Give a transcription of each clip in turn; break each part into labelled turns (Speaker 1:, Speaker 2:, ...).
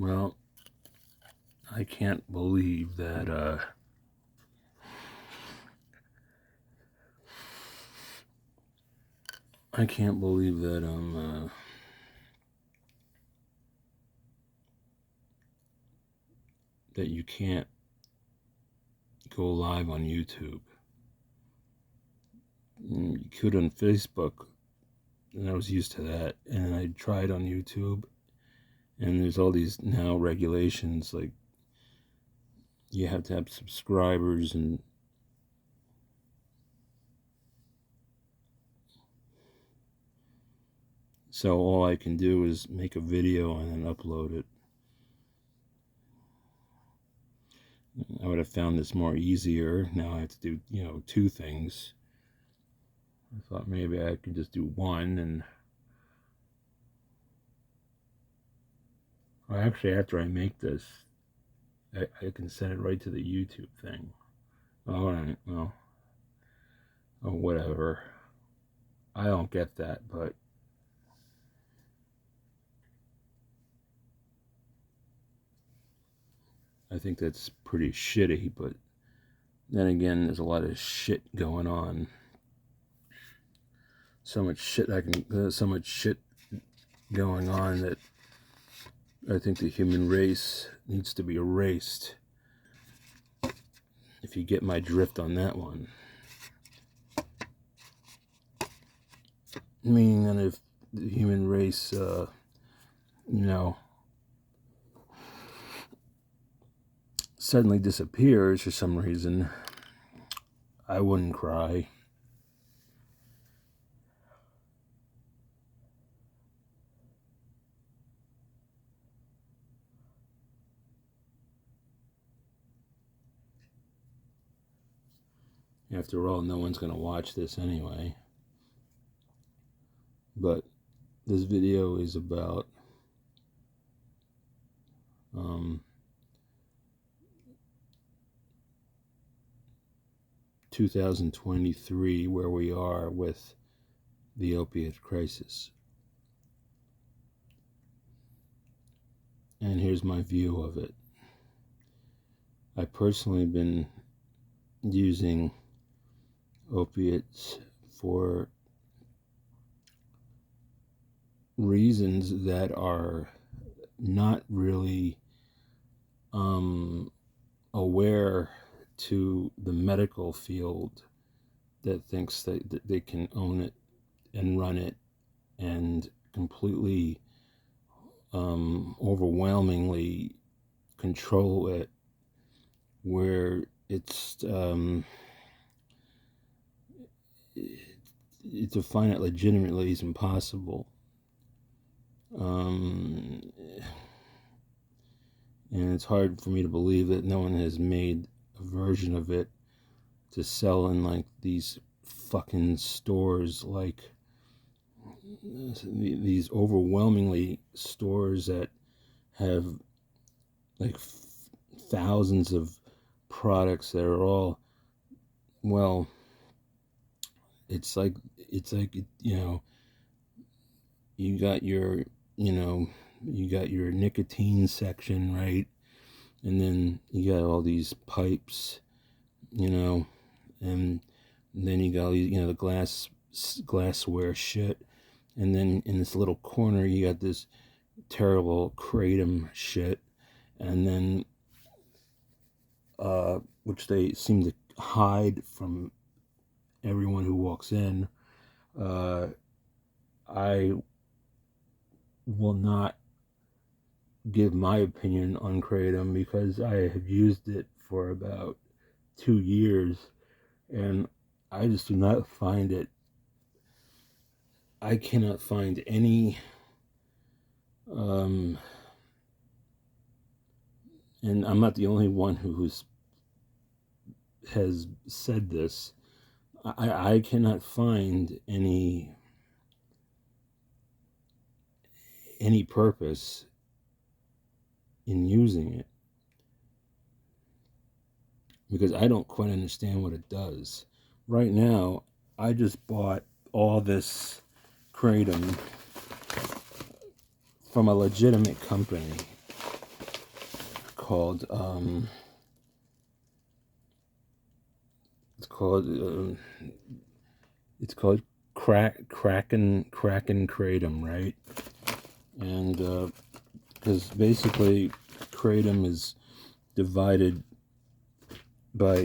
Speaker 1: Well, I can't believe that that you can't go live on YouTube. You could on Facebook, and I was used to that, and I tried on YouTube, and there's all these now regulations, like you have to have subscribers, and so all I can do is make a video and then upload it. I would have found this more easier. Now I have to do, two things. I thought maybe I could just do one, and well, actually after I make this, I can send it right to the YouTube thing. All right, well, oh, whatever. I don't get that, but I think that's pretty shitty. But then again, there's a lot of shit going on. So much shit going on that I think the human race needs to be erased. If you get my drift on that one. Meaning that if the human race, suddenly disappears for some reason, I wouldn't cry. After all, no one's going to watch this anyway. But this video is about 2023, where we are with the opiate crisis. And here's my view of it. I personally have been using opiates for reasons that are not really aware to the medical field that thinks that they can own it and run it and completely overwhelmingly control it, where it's to find it legitimately is impossible. And it's hard for me to believe that no one has made a version of it to sell in like these fucking stores, like these overwhelmingly stores that have like thousands of products that are all, well, it's like you got your nicotine section, right? And then you got all these pipes, and then you got all these, the glassware shit. And then in this little corner, you got this terrible kratom shit. And then, which they seem to hide from everyone who walks in. I will not give my opinion on kratom because I have used it for about 2 years, and I just do not find it. I cannot find any and I'm not the only one who has said this. I cannot find any purpose in using it because I don't quite understand what it does. Right now, I just bought all this kratom from a legitimate company, called? It's called it's called Kraken kratom, right? And because basically kratom is divided by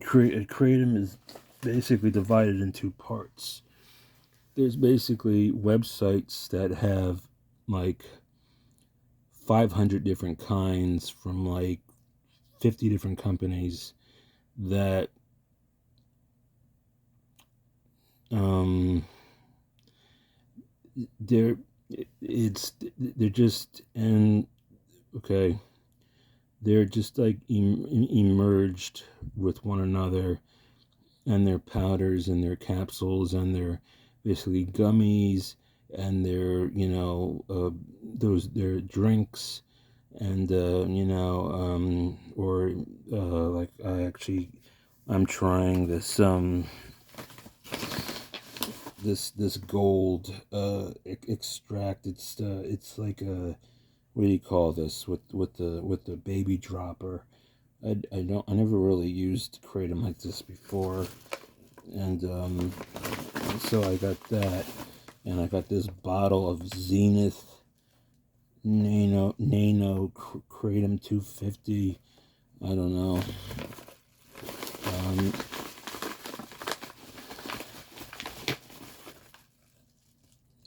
Speaker 1: kratom is basically divided in two parts. There's basically websites that have like 500 different kinds from like 50 different companies that they're just and okay, they're just like emerged with one another, and their powders and their capsules and their basically gummies and their those their drinks and or like I'm trying this this gold extract. It's like a, what do you call this, with the baby dropper. I never really used kratom like this before, and so I got that, and I got this bottle of Zenith Nano Kratom 250. I don't know.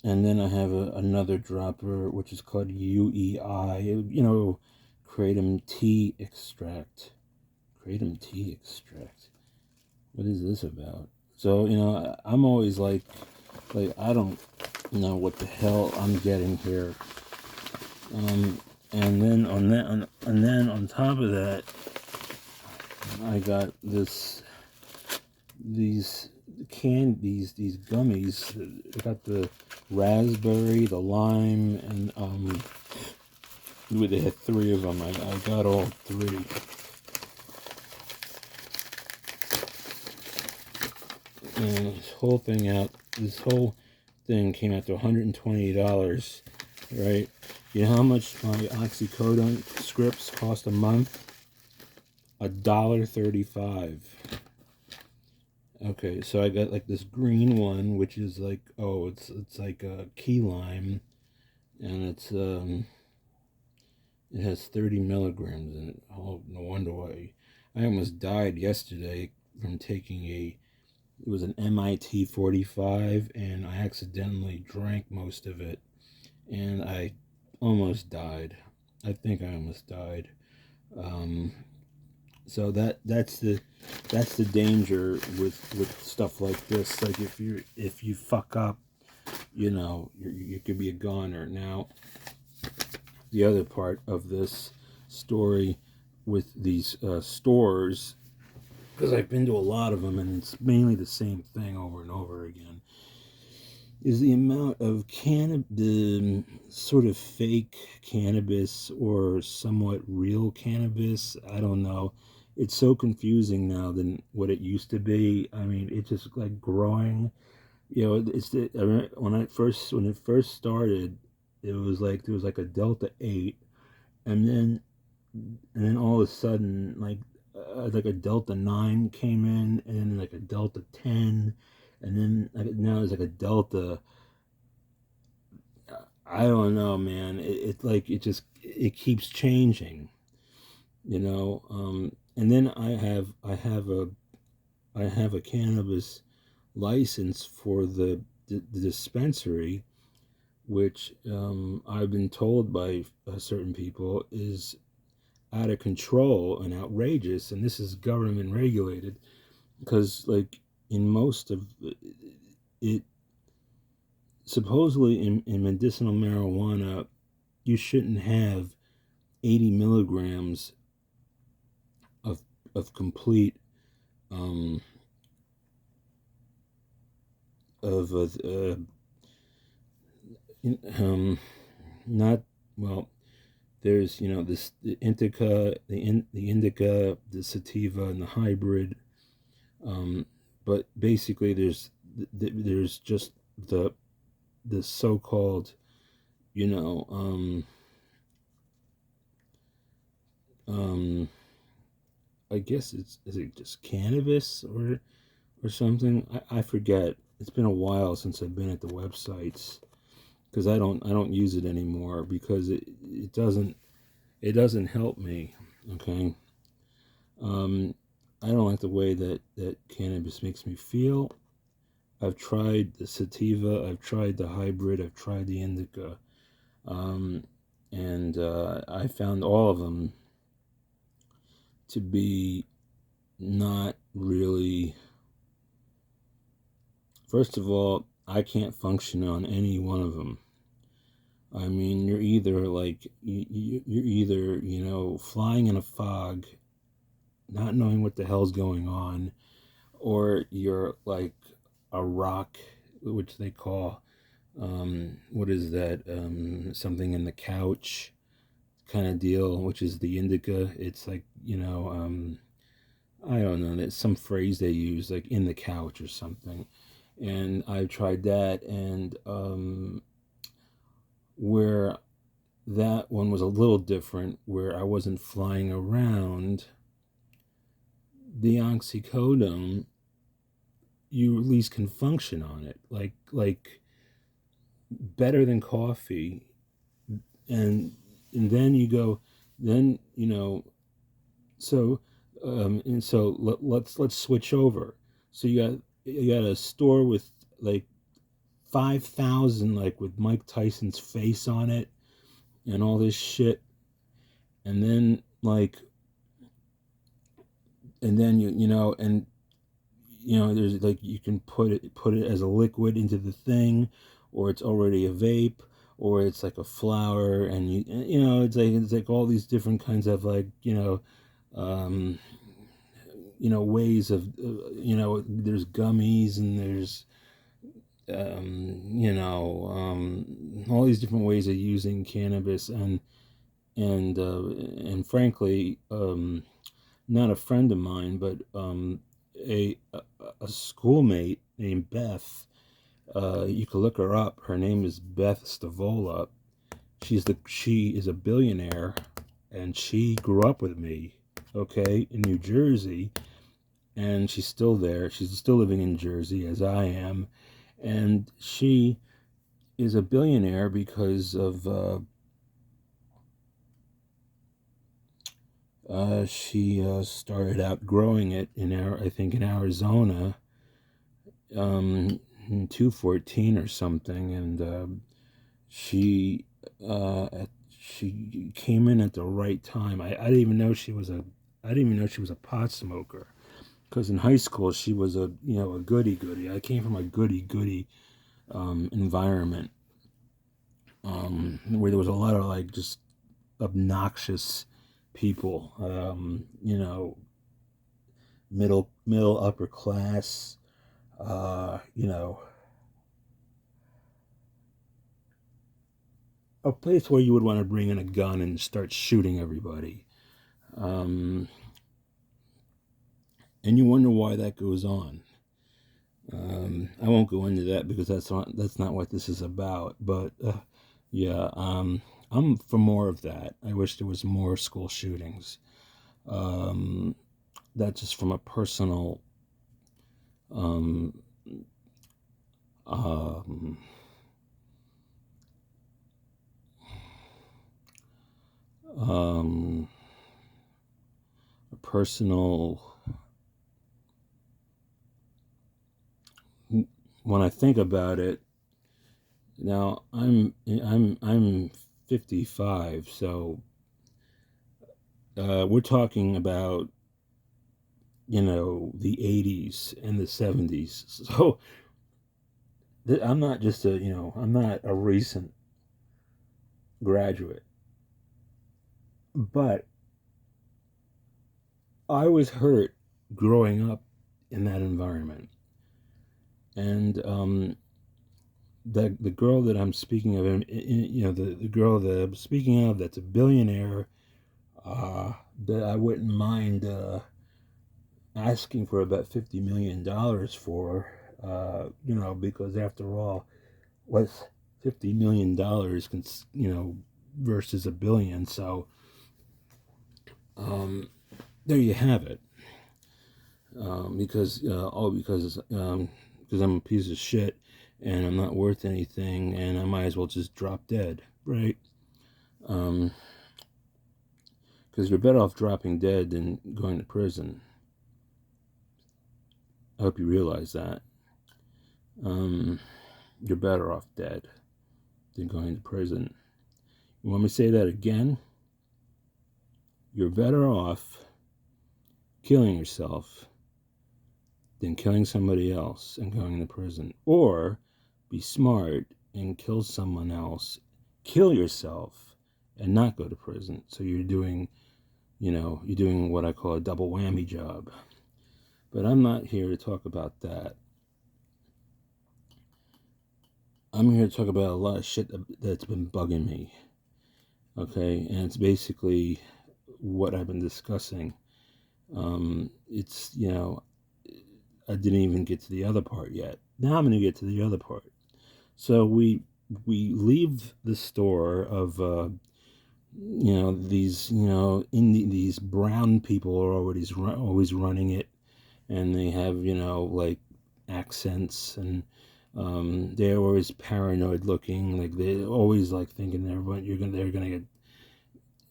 Speaker 1: And then I have another dropper, which is called UEI, Kratom tea extract. Kratom tea extract. What is this about? So, I'm always like I don't know what the hell I'm getting here. And then on top of that, I got these gummies. I got the raspberry, the lime, and they had 3 of them. I got all 3. And this whole thing came out to $120, right? You know how much my oxycodone scripts cost a month? $1.35. Okay, so I got like this green one, which is like, it's like a key lime, and it has 30 milligrams in it. Oh, no wonder why I almost died yesterday from taking it was an MIT 45, and I accidentally drank most of it, and I almost died. I think I almost died. So that's the danger with stuff like this. Like if you fuck up, you could be a goner. Now, the other part of this story with these stores, because I've been to a lot of them and it's mainly the same thing over and over again, is the amount of the sort of fake cannabis or somewhat real cannabis. I don't know. It's so confusing now than what it used to be. I mean, it's just like growing. When it first started, it was like there was like a Delta 8, and then all of a sudden like a Delta 9 came in, and then like a Delta 10, and then now there's like a Delta. I don't know, man. It keeps changing, and then I have a cannabis license for the dispensary, which I've been told by certain people is out of control and outrageous, and this is government regulated, because like in most of it, supposedly in medicinal marijuana, you shouldn't have 80 milligrams of complete of not well. There's this the indica, the sativa, and the hybrid. But basically, there's just the so-called um, I guess is it just cannabis or something? I forget. It's been a while since I've been at the websites because I don't use it anymore because it doesn't help me. Okay. Um, I don't like the way that cannabis makes me feel. I've tried the sativa, I've tried the hybrid, I've tried the indica, um, and I found all of them to be not really. First of all, I can't function on any one of them. I mean, you're either like you're either flying in a fog, not knowing what the hell's going on, or you're like a rock, which they call what is that? Something in the couch kind of deal, which is the indica. It's like I don't know. It's some phrase they use, like in the couch or something. And I've tried that, and where that one was a little different, where I wasn't flying around. The oxycodone, you at least can function on it, like better than coffee, and then you go, then so and so let's switch over. So you got a store with like 5,000, like with Mike Tyson's face on it and all this shit, and then there's like you can put it as a liquid into the thing, or it's already a vape, or it's like a flower, and it's like all these different kinds of um, ways of there's gummies, and there's all these different ways of using cannabis, and frankly, not a friend of mine, but a schoolmate named Beth. You can look her up. Her name is Beth Stavola. She is a billionaire, and she grew up with me, okay, in New Jersey, and she's still there. She's still living in Jersey as I am, and she is a billionaire because of she started out growing it I think in Arizona, in 214 or something, and she she came in at the right time. I didn't even know she was a pot smoker, because in high school she was a goody goody. I came from a goody goody environment, where there was a lot of like just obnoxious people, middle upper class, uh, you know, a place where you would want to bring in a gun and start shooting everybody. Um, and you wonder why that goes on. I won't go into that because that's not what this is about. But yeah, I'm for more of that. I wish there was more school shootings. Um, that's just from a personal um, um, um, a personal. When I think about it, now I'm 55, so we're talking about the 80s and the 70s. So I'm not just I'm not a recent graduate, but I was hurt growing up in that environment. And the girl that I'm speaking of, the girl that I'm speaking of, that's a billionaire, that I wouldn't mind asking for about $50 million for, because after all, what's $50 million, versus a billion? So there you have it. Because I'm a piece of shit and I'm not worth anything and I might as well just drop dead, right? Because you're better off dropping dead than going to prison. I hope you realize that. You're better off dead than going to prison. You want me to say that again? You're better off killing yourself than killing somebody else and going to prison. Or be smart and kill someone else, kill yourself, and not go to prison. So you're doing what I call a double whammy job. But I'm not here to talk about that. I'm here to talk about a lot of shit that's been bugging me. Okay, and it's basically what I've been discussing. It's, I didn't even get to the other part yet. Now I'm going to get to the other part. So we leave the store of these brown people are always running it, and they have like accents, and they're always paranoid looking, like they're always like thinking they're gonna get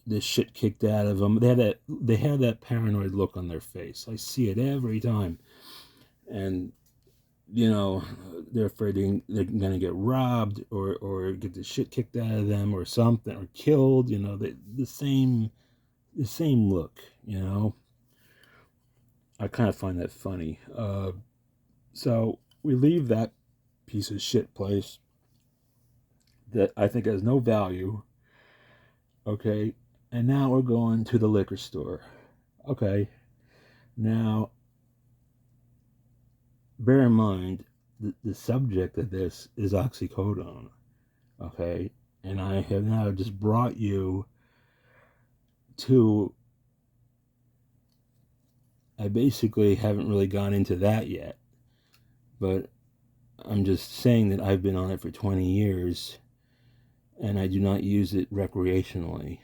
Speaker 1: this shit kicked out of them. They have that paranoid look on their face. I see it every time, and they're afraid they're gonna get robbed or get the shit kicked out of them or something or killed. The same look. I kind of find that funny. So we leave that piece of shit place that I think has no value. Okay, and now we're going to the liquor store. Okay, now bear in mind the subject of this is oxycodone. Okay, and I have now just brought you to. I basically haven't really gone into that yet, but I'm just saying that I've been on it for 20 years and I do not use it recreationally.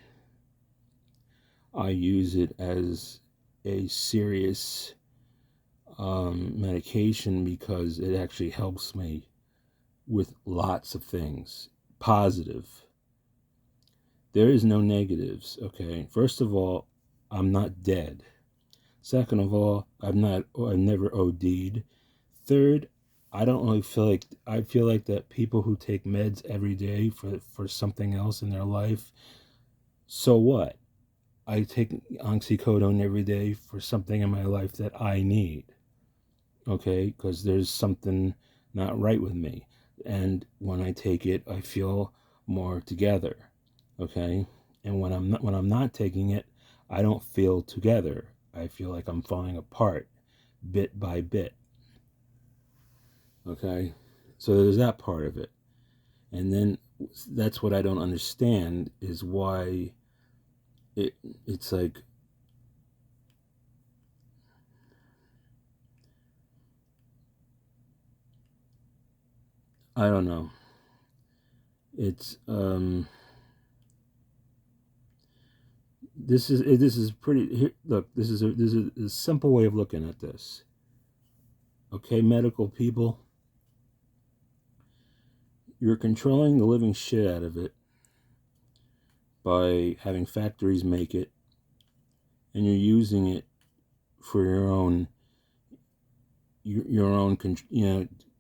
Speaker 1: I use it as a serious medication because it actually helps me with lots of things. Positive. There is no negatives, okay? First of all, I'm not dead. Second of all, I've never OD'd. Third, I don't really I feel like that people who take meds every day for something else in their life, so what? I take oxycodone every day for something in my life that I need. Okay, because there's something not right with me, and when I take it, I feel more together. Okay, and when I'm not taking it, I don't feel together. I feel like I'm falling apart, bit by bit. Okay, so there's that part of it, and then that's what I don't understand is why it's like I don't know. It's this is pretty. Look, this is a simple way of looking at this. Okay, medical people, you're controlling the living shit out of it by having factories make it, and you're using it for your own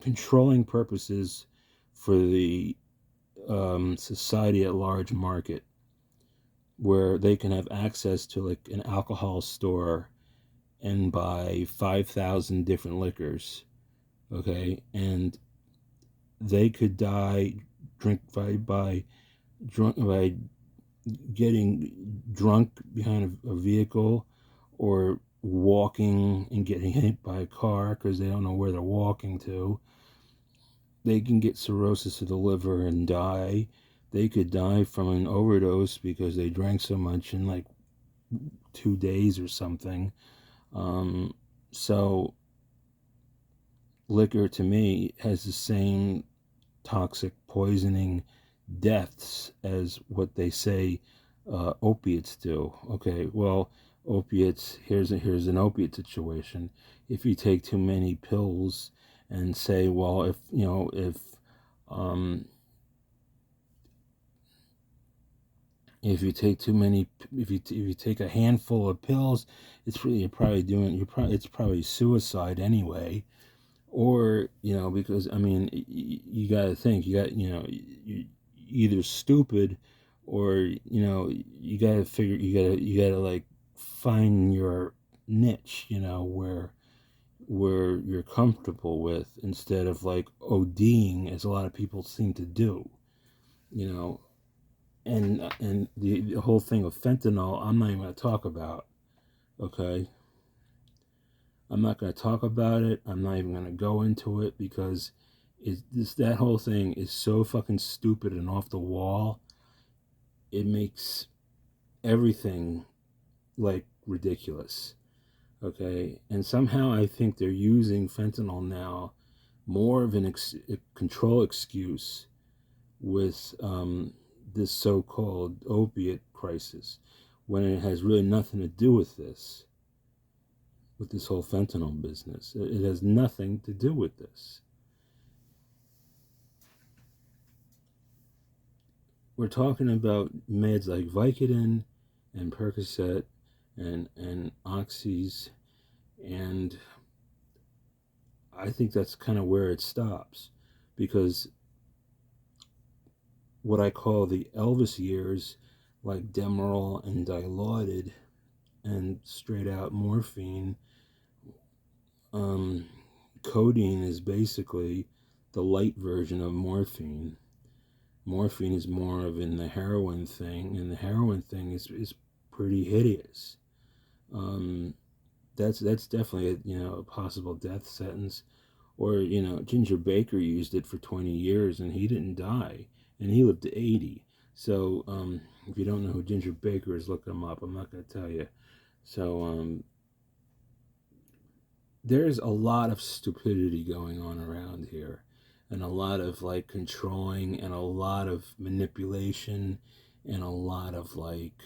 Speaker 1: controlling purposes for the society at large market, where they can have access to like an alcohol store and buy 5,000 different liquors, okay, and they could die by getting drunk behind a vehicle or walking and getting hit by a car because they don't know where they're walking to. They can get cirrhosis of the liver and die. They could die from an overdose because they drank so much in like 2 days or something. So liquor to me has the same toxic poisoning deaths as what they say opiates do. Okay, well, opiates. Here's an opiate situation. If you take too many pills, and say, well, um, if you take too many, if you take a handful of pills, it's really it's probably suicide anyway. Or because I mean, you got to think, you either stupid, or you got to figure, you got to like find your niche, where you're comfortable with, instead of like ODing, as a lot of people seem to do, you know. And the whole thing of fentanyl, I'm not even going to talk about. Okay, I'm not going to talk about it. I'm not even going to go into it, because that whole thing is so fucking stupid and off the wall. It makes everything like ridiculous. Okay, and somehow I think they're using fentanyl now more of a control excuse with this so-called opiate crisis, when it has really nothing to do with this whole fentanyl business. It has nothing to do with this. We're talking about meds like Vicodin and Percocet and Oxys, and I think that's kind of where it stops, because what I call the Elvis years, like Demerol and Dilaudid and straight out morphine, um, codeine is basically the light version of morphine. Morphine is more of in the heroin thing, and the heroin thing is pretty hideous. Um, that's definitely a possible death sentence. Or Ginger Baker used it for 20 years and he didn't die, and he lived to 80. So if you don't know who Ginger Baker is, look him up. I'm not going to tell you. So there's a lot of stupidity going on around here, and a lot of like controlling, and a lot of manipulation, and a lot of like,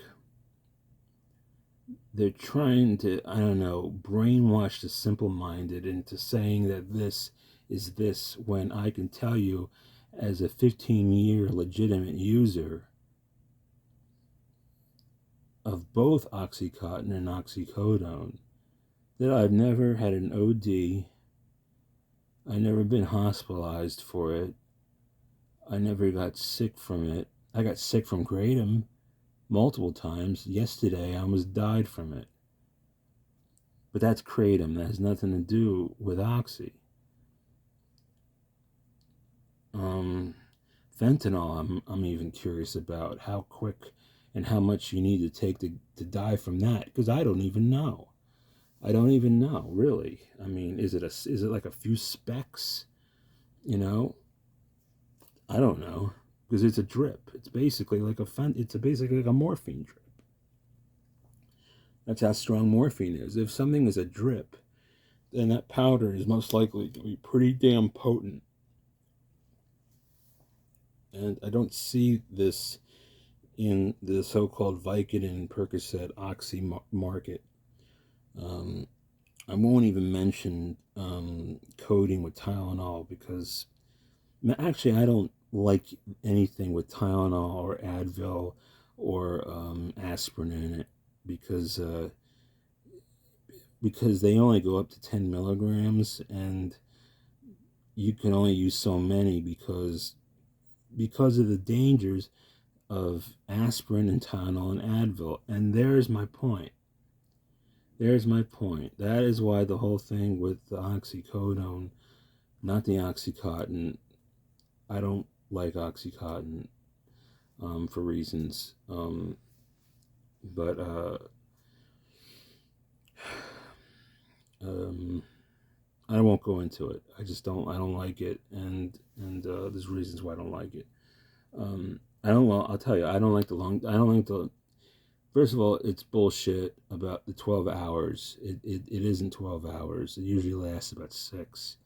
Speaker 1: they're trying to, I don't know, brainwash the simple-minded into saying that this is this, when I can tell you, as a 15-year legitimate user of both oxycontin and oxycodone, that I've never had an OD. I've never been hospitalized for it. I never got sick from it. I got sick from kratom multiple times. Yesterday, I almost died from it. But that's kratom. That has nothing to do with oxy. Fentanyl, I'm even curious about how quick and how much you need to take to die from that, because I don't even know. I don't even know, really. I mean, is it like a few specks? I don't know, because it's a drip. It's basically like basically like a morphine drip. That's how strong morphine is. If something is a drip, then that powder is most likely to be pretty damn potent. And I don't see this in the so-called Vicodin, Percocet, Oxy market. I won't even mention coating with Tylenol, because actually I don't like anything with Tylenol or Advil or aspirin in it, because they only go up to 10 milligrams, and you can only use so many, because of the dangers of aspirin and Tylenol and Advil. And there's my point. That is why the whole thing with the oxycodone, not the Oxycontin, I don't like Oxycontin for reasons. But I won't go into it. I don't like it, and there's reasons why I don't like it. I'll tell you, I don't like the. First of all, it's bullshit about the 12 hours. It isn't 12 hours. It usually lasts about 6.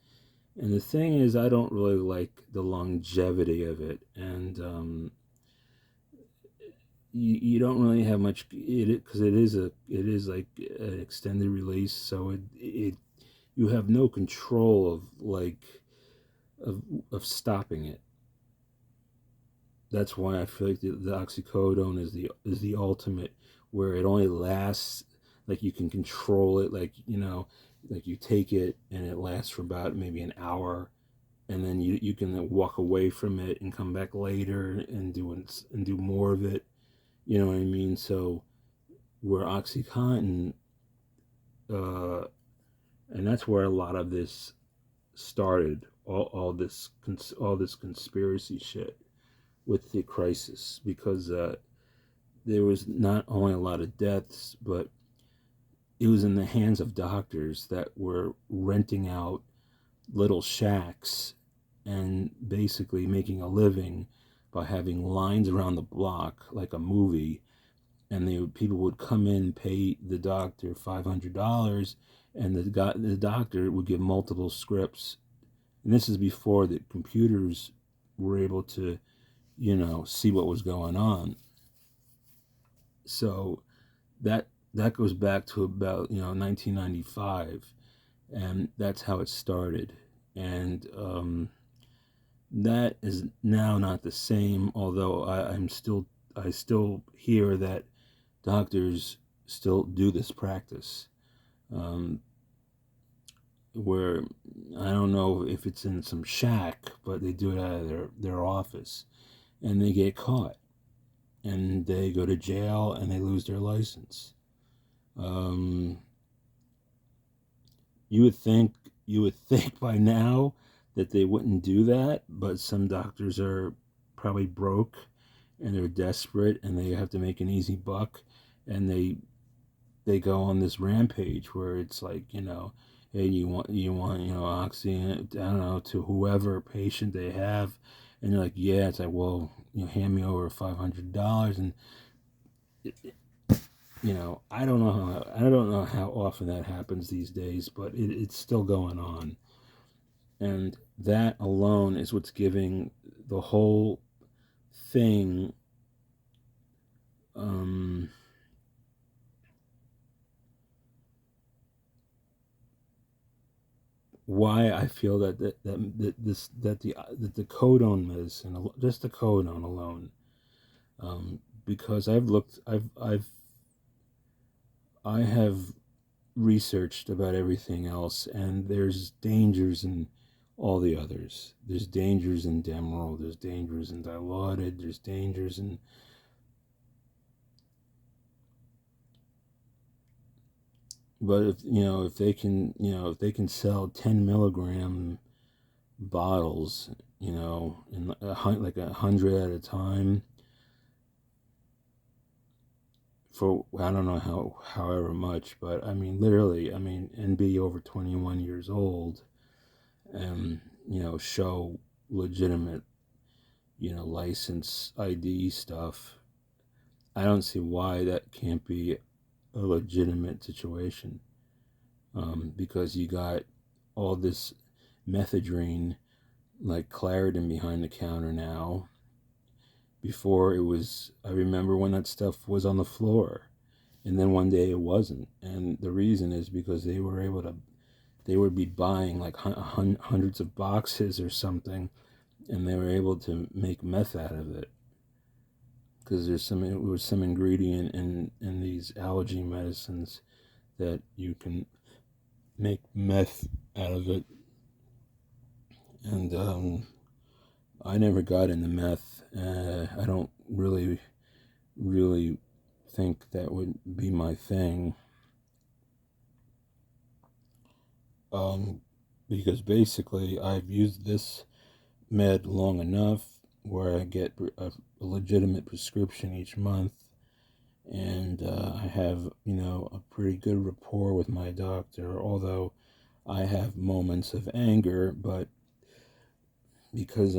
Speaker 1: And the thing is, I don't really like the longevity of it. And you don't really have much because it is like an extended release, so it you have no control of of stopping it. That's why I feel like the oxycodone is the ultimate, where it only lasts, like you can control it, like like you take it and it lasts for about maybe an hour, and then you can walk away from it and come back later and do more of it. You know what I mean? So where OxyContin, uh, and that's where a lot of this started. All this conspiracy shit with the crisis, because there was not only a lot of deaths, but it was in the hands of doctors that were renting out little shacks and basically making a living by having lines around the block like a movie, and people would come in, pay the doctor $500, and the doctor would give multiple scripts. And this is before the computers were able to see what was going on. So that goes back to about 1995, and that's how it started. And that is now not the same, although I still hear that doctors still do this practice, where I don't know if it's in some shack, but they do it out of their office, and they get caught, and they go to jail, and they lose their license. Um, you would think by now that they wouldn't do that, but some doctors are probably broke and they're desperate and they have to make an easy buck, and they go on this rampage where it's like, hey, you want oxy, I don't know, to whoever patient they have, and you're like, yeah. It's like, well, hand me over $500, and I don't know how often that happens these days, but it's still going on. And that alone is what's giving the whole thing why I feel that the codone medicine, just the codone alone, because I have researched about everything else, and there's dangers in all the others. There's dangers in Demerol, there's dangers in Dilaudid, there's dangers in, but if they can sell 10 milligram bottles, in like 100 at a time, for I don't know however much, but I mean literally, and be over 21 years old, and show legitimate license ID stuff. I don't see why that can't be a legitimate situation, because you got all this methadone like Claritin behind the counter now. Before, it was, I remember when that stuff was on the floor, and then one day it wasn't, and the reason is because they would be buying like hundreds of boxes or something, and they were able to make meth out of it, because it was some ingredient in these allergy medicines that you can make meth out of it. And I never got into meth. I don't really think that would be my thing. Because basically I've used this med long enough where I get a legitimate prescription each month, and I have a pretty good rapport with my doctor, although I have moments of anger, but because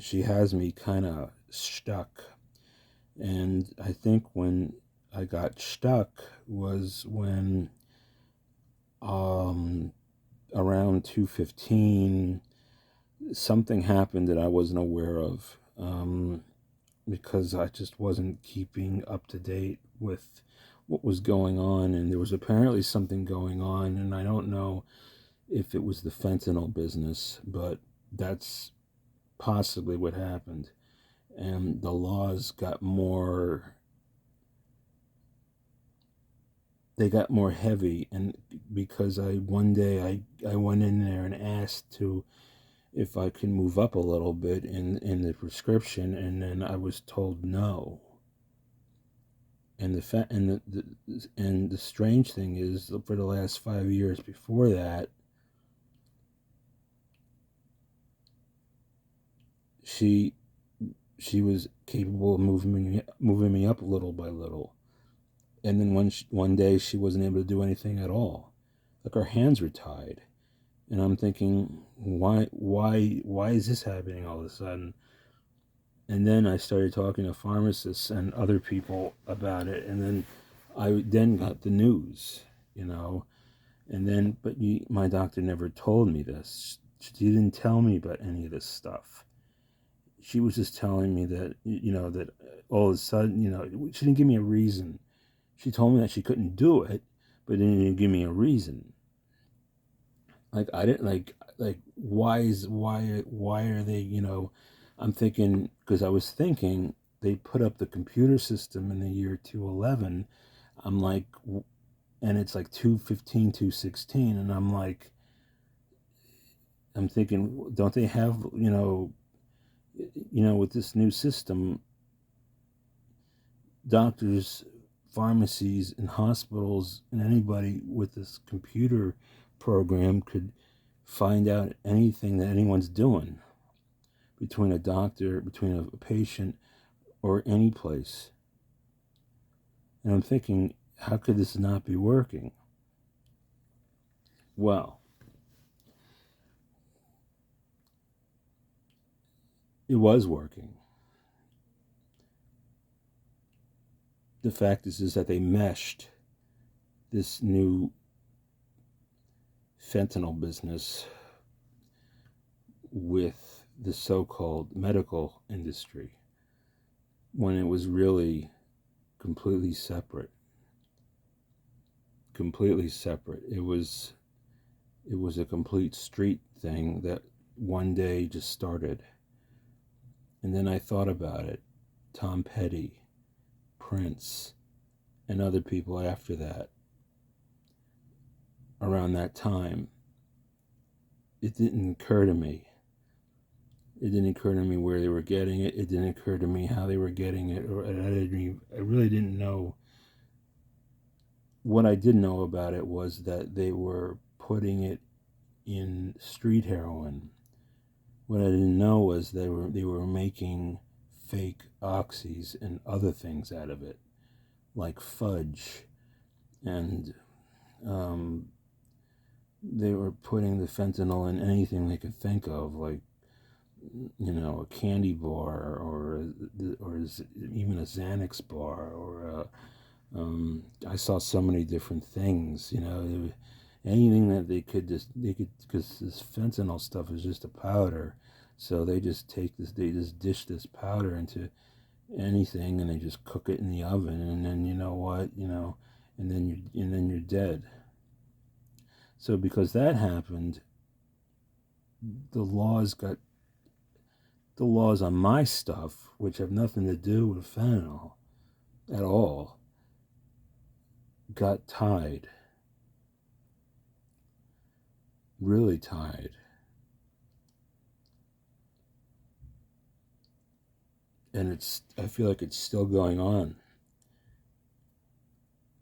Speaker 1: she has me kind of stuck. And I think when I got stuck was when around 2:15 something happened that I wasn't aware of. because I just wasn't keeping up to date with what was going on, and there was apparently something going on, and I don't know if it was the fentanyl business, but that's possibly what happened. And the laws got more, they got more heavy, and because one day I went in there and asked to if I could move up a little bit in the prescription, and then I was told no. And the strange thing is, for the last 5 years before that, she she was capable of moving me up little by little. And then one day she wasn't able to do anything at all, like her hands were tied. And I'm thinking, why is this happening all of a sudden? And then I started talking to pharmacists and other people about it, and then I then got the news, you know. And then, but my doctor never told me this. She didn't tell me about any of this stuff. She was just telling me that, that all of a sudden, she didn't give me a reason. She told me that she couldn't do it, but didn't give me a reason. Like, I didn't like why are they, I'm thinking, because I was thinking they put up the computer system in the year 211. I'm like, and it's like 215, 216, and I'm thinking, don't they have, with this new system, doctors, pharmacies, and hospitals, and anybody with this computer program could find out anything that anyone's doing between a doctor, between a patient, or any place. And I'm thinking, how could this not be working? Well, it was working. The fact is that they meshed this new fentanyl business with the so-called medical industry, when it was really completely separate. Completely separate. It was a complete street thing that one day just started. And then I thought about it. Tom Petty, Prince, and other people after that, around that time, it didn't occur to me. It didn't occur to me where they were getting it. It didn't occur to me how they were getting it. Or I really didn't know. What I did know about it was that they were putting it in street heroin. What I didn't know was they were making fake oxys and other things out of it, like fudge, and they were putting the fentanyl in anything they could think of, like, a candy bar, or even a Xanax bar, or I saw so many different things, anything that because this fentanyl stuff is just a powder, so they just dish this powder into anything, and they just cook it in the oven, and then and then you're dead. So because that happened, the laws got the laws on my stuff, which have nothing to do with fentanyl at all, got tied, really tied. And I feel like it's still going on.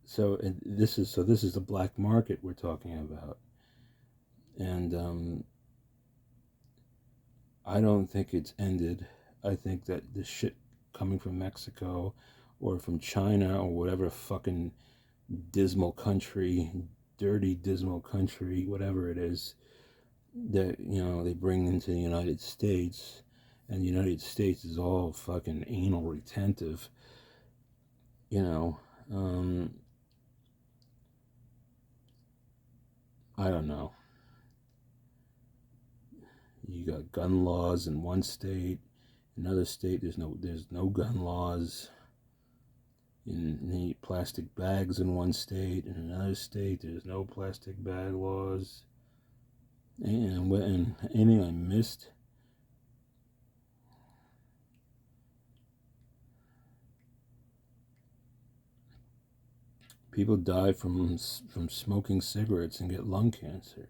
Speaker 1: So this is the black market we're talking about. And I don't think it's ended. I think that the shit coming from Mexico or from China or whatever fucking dismal country, dirty dismal country, whatever it is, that they bring into the United States, and the United States is all fucking anal retentive, I don't know. You got gun laws in one state, Another state, there's no gun laws. And they eat plastic bags in one state. In another state, there's no plastic bag laws. And anything I missed? People die from smoking cigarettes and get lung cancer.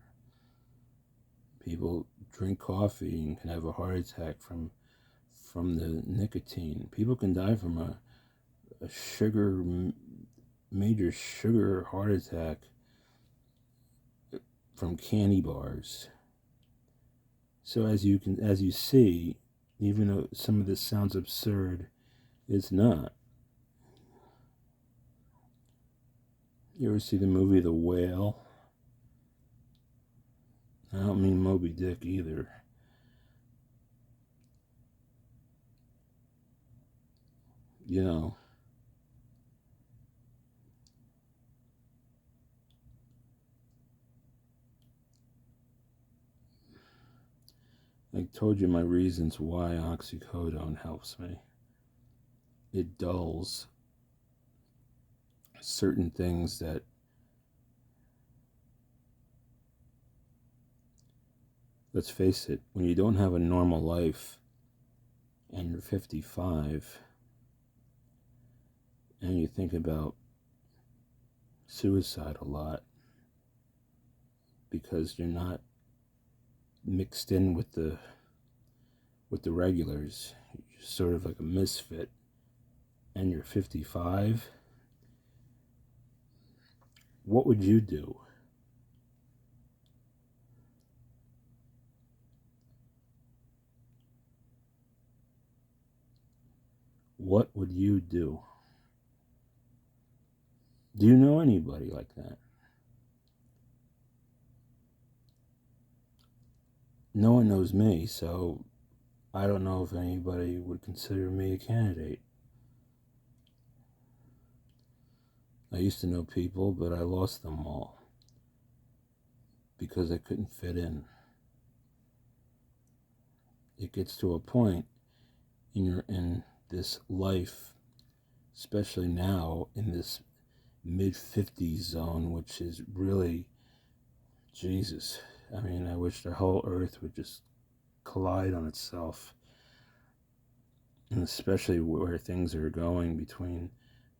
Speaker 1: People drink coffee and can have a heart attack from the nicotine. People can die from a major sugar heart attack from candy bars. So as you see, even though some of this sounds absurd, it's not. You ever see the movie The Whale? I don't mean Moby Dick either. You know, I told you my reasons why oxycodone helps me. It dulls certain things that let's face it, when you don't have a normal life and you're 55 and you think about suicide a lot because you're not mixed in with the regulars, you're sort of like a misfit, and you're 55, what would you do? What would you do? Do you know anybody like that? No one knows me, so I don't know if anybody would consider me a candidate. I used to know people, but I lost them all because I couldn't fit in. It gets to a point in this life, especially now in this mid-50s zone, which is really, Jesus, I mean, I wish the whole earth would just collide on itself. And especially where things are going between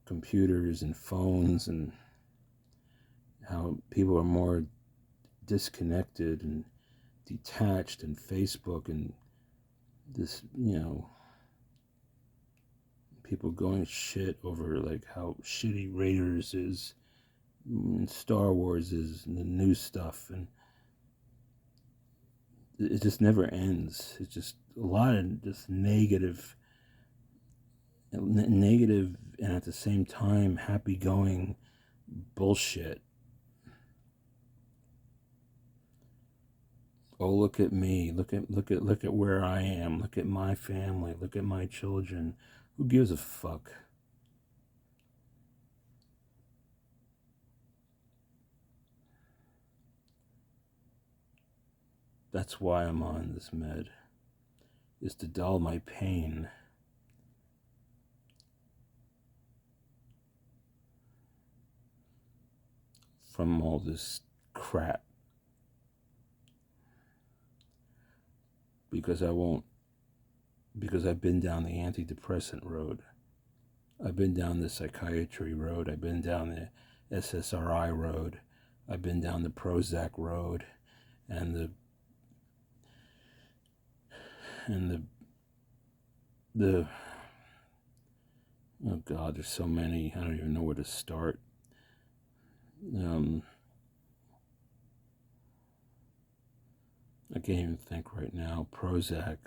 Speaker 1: computers and phones, and how people are more disconnected and detached, and Facebook and this, people going shit over like how shitty Raiders is and Star Wars is and the new stuff, and it just never ends. It's just a lot of just negative and at the same time happy-going bullshit. Oh, look at me! Look at where I am! Look at my family! Look at my children! Who gives a fuck? That's why I'm on this med, is to dull my pain. From all this crap. Because I've been down the antidepressant road. I've been down the psychiatry road. I've been down the SSRI road. I've been down the Prozac road, and the oh God, there's so many. I don't even know where to start. I can't even think right now. Prozac,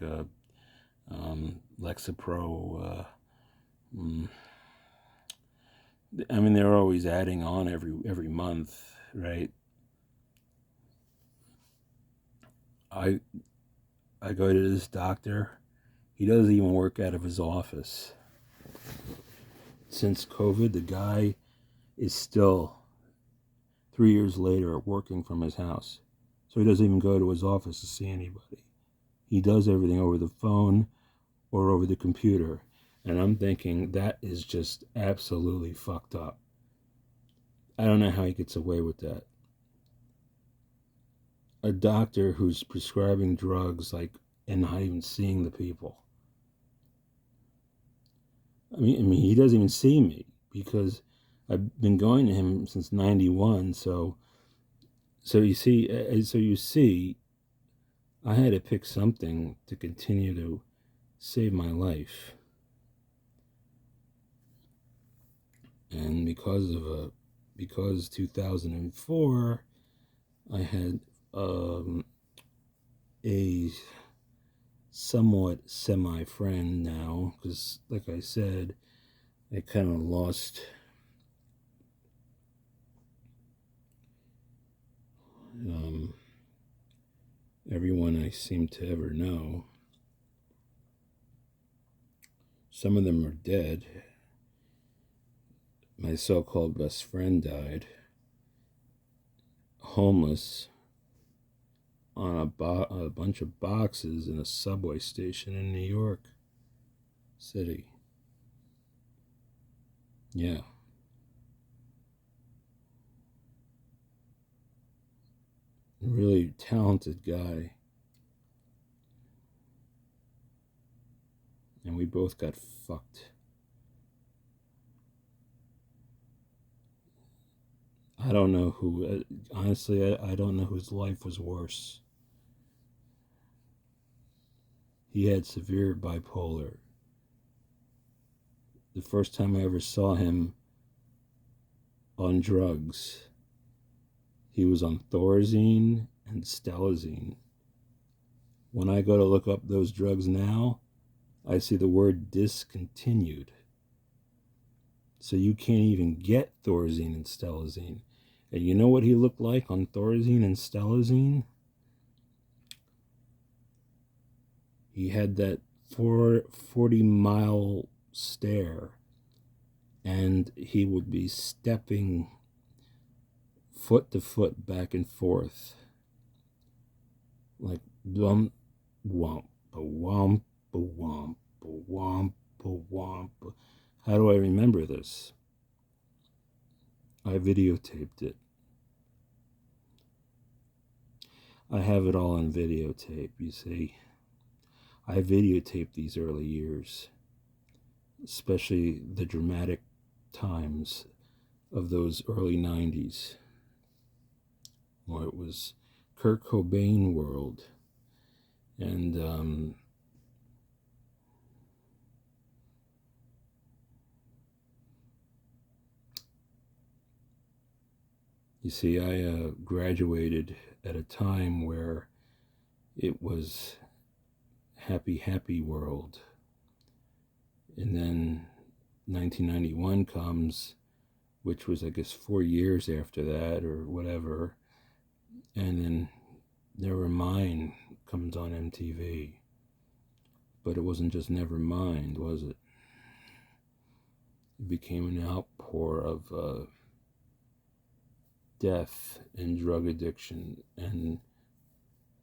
Speaker 1: Lexapro. I mean, they're always adding on every month, right? I go to this doctor. He doesn't even work out of his office. Since COVID, the guy is still 3 years later working from his house. So he doesn't even go to his office to see anybody. He does everything over the phone or over the computer. And I'm thinking that is just absolutely fucked up. I don't know how he gets away with that. A doctor who's prescribing drugs like and not even seeing the people. I mean, he doesn't even see me because I've been going to him since '91. So you see, I had to pick something to continue to save my life, and because 2004, I had a somewhat semi-friend now, because like I said, I kind of lost everyone I seem to ever know. Some of them are dead. My so-called best friend died, homeless, on a bunch of boxes in a subway station in New York City. Yeah. Really talented guy. And we both got fucked. I don't know who, honestly, I don't know whose life was worse. He had severe bipolar. The first time I ever saw him on drugs, he was on Thorazine and Stelazine. When I go to look up those drugs now, I see the word discontinued. So you can't even get Thorazine and Stelazine. And you know what he looked like on Thorazine and Stelazine? He had that 40-mile stare, and he would be stepping foot to foot back and forth, like womp, womp, womp, womp, womp, womp. How do I remember this? I videotaped it. I have it all on videotape, you see. I videotaped these early years, especially the dramatic times of those early 90s, where it was Kurt Cobain world. And you see, I graduated at a time where it was happy world. And then 1991 comes, which was, I guess, 4 years after that or whatever. And then Nevermind comes on MTV. But it wasn't just Nevermind, was it? It became an outpour of death and drug addiction and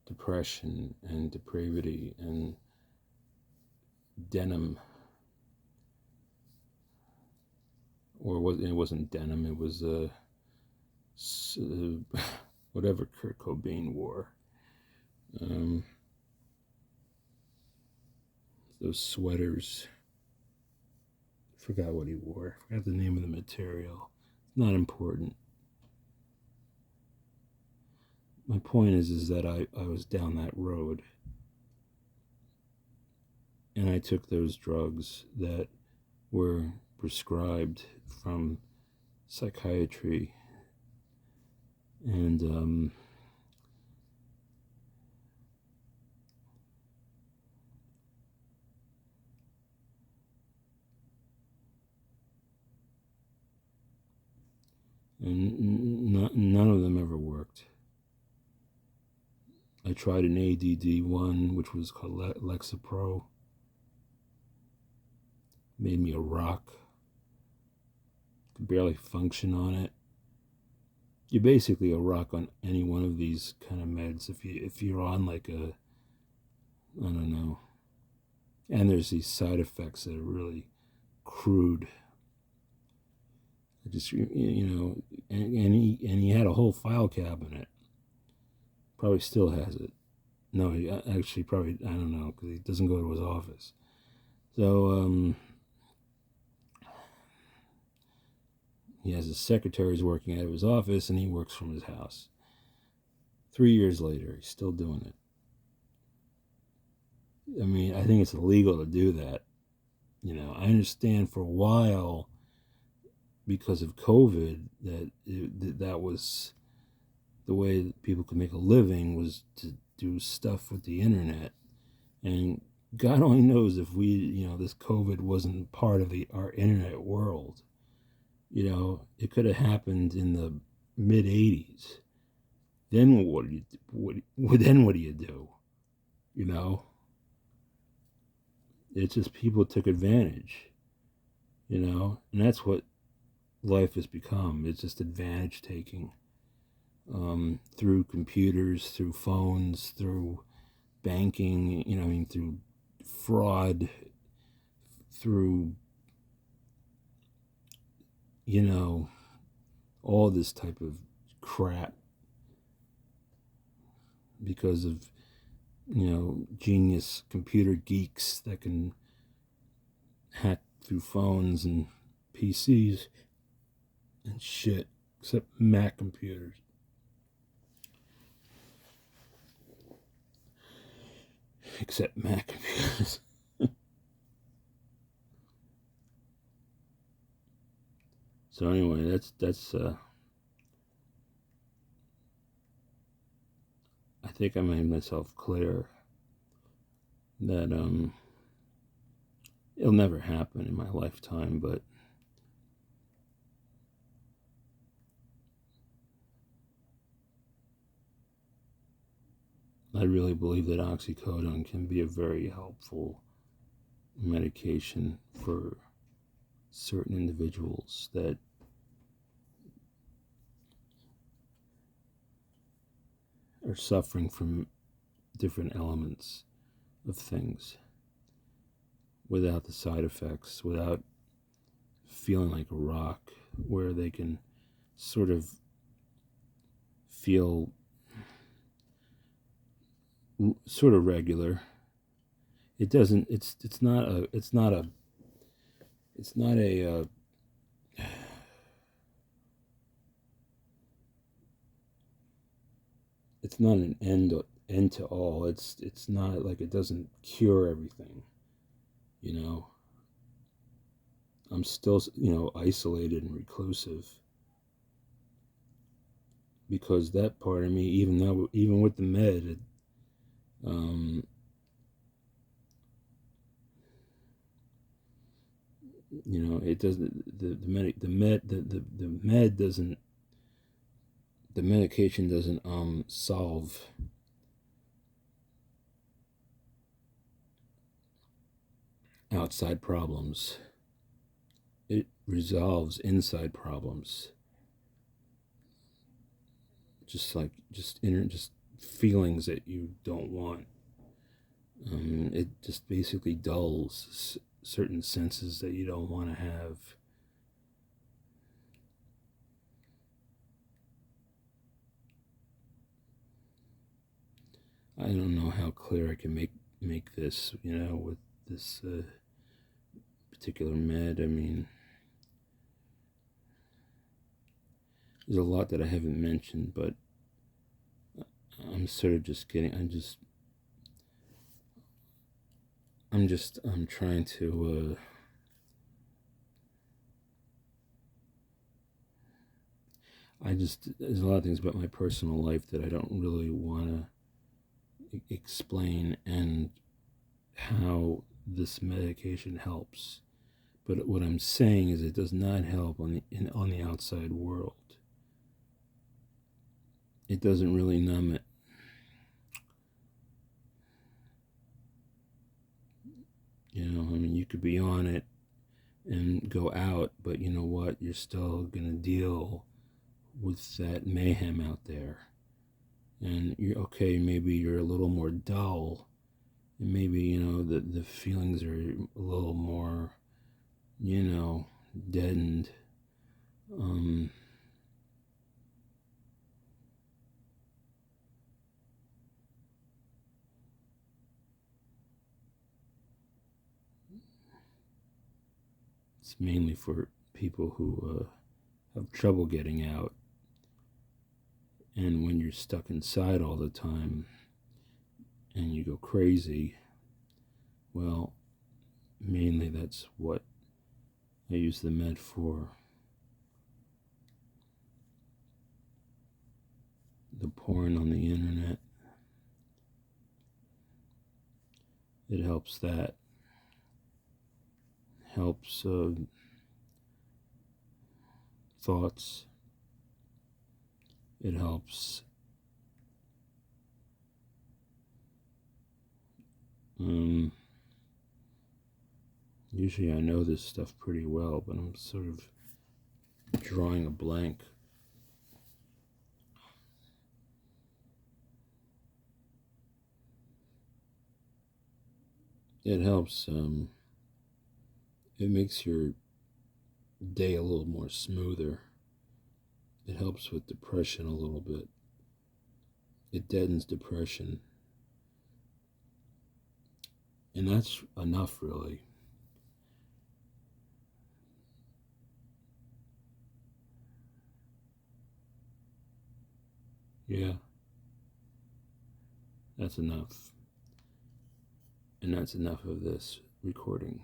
Speaker 1: depression and depravity and denim. Or it wasn't denim, it was whatever Kurt Cobain wore. Those sweaters. I forgot what he wore. I forgot the name of the material. It's not important. My point is that I was down that road. And I took those drugs that were prescribed from psychiatry. And none of them ever worked. I tried an ADD one, which was called Lexapro. Made me a rock. Could barely function on it. You're basically a rock on any one of these kind of meds. If you're on like I don't know, And there's these side effects that are really crude. Just, and he had a whole file cabinet. Probably still has it. No, he actually probably, I don't know, because he doesn't go to his office. So he has his secretaries working out of his office, and he works from his house. 3 years later, he's still doing it. I mean, I think it's illegal to do that. I understand for a while, because of COVID, that was the way that people could make a living, was to do stuff with the internet. And God only knows if this COVID wasn't part of our internet world. It could have happened in the mid '80s. Then what do you do? It's just people took advantage. And that's what life has become. It's just advantage taking, through computers, through phones, through banking. Through fraud, through all this type of crap, because of genius computer geeks that can hack through phones and PCs and shit, except Mac computers. Except Mac computers. So anyway, that's I think I made myself clear that it'll never happen in my lifetime, but I really believe that oxycodone can be a very helpful medication for certain individuals that are suffering from different elements of things, without the side effects, without feeling like a rock, where they can sort of feel sort of regular. It doesn't. It's not a. It's not a. It's not a. It's not an end to all. It's not like it doesn't cure everything. I'm still isolated and reclusive, because that part of me, even with the med, it doesn't, the med doesn't, the medication doesn't solve outside problems. It resolves inside problems. Just feelings that you don't want. It just basically dulls certain senses that you don't want to have. I don't know how clear I can make this, with this particular med. I mean, there's a lot that I haven't mentioned, but I'm sort of just getting. I'm trying to. There's a lot of things about my personal life that I don't really want to explain, and how this medication helps. But what I'm saying is, it does not help on the outside world. It doesn't really numb it. I mean, you could be on it and go out, but you know what? You're still gonna deal with that mayhem out there. And you're okay, maybe you're a little more dull And maybe, the feelings are a little more, deadened. It's mainly for people who have trouble getting out. And when you're stuck inside all the time and you go crazy, well, mainly that's what I use the med for. The porn on the internet, it helps that. Helps thoughts. It helps usually I know this stuff pretty well, but I'm sort of drawing a blank. It helps, it makes your day a little more smoother. It helps with depression a little bit. It deadens depression. And that's enough, really. Yeah, that's enough. And that's enough of this recording.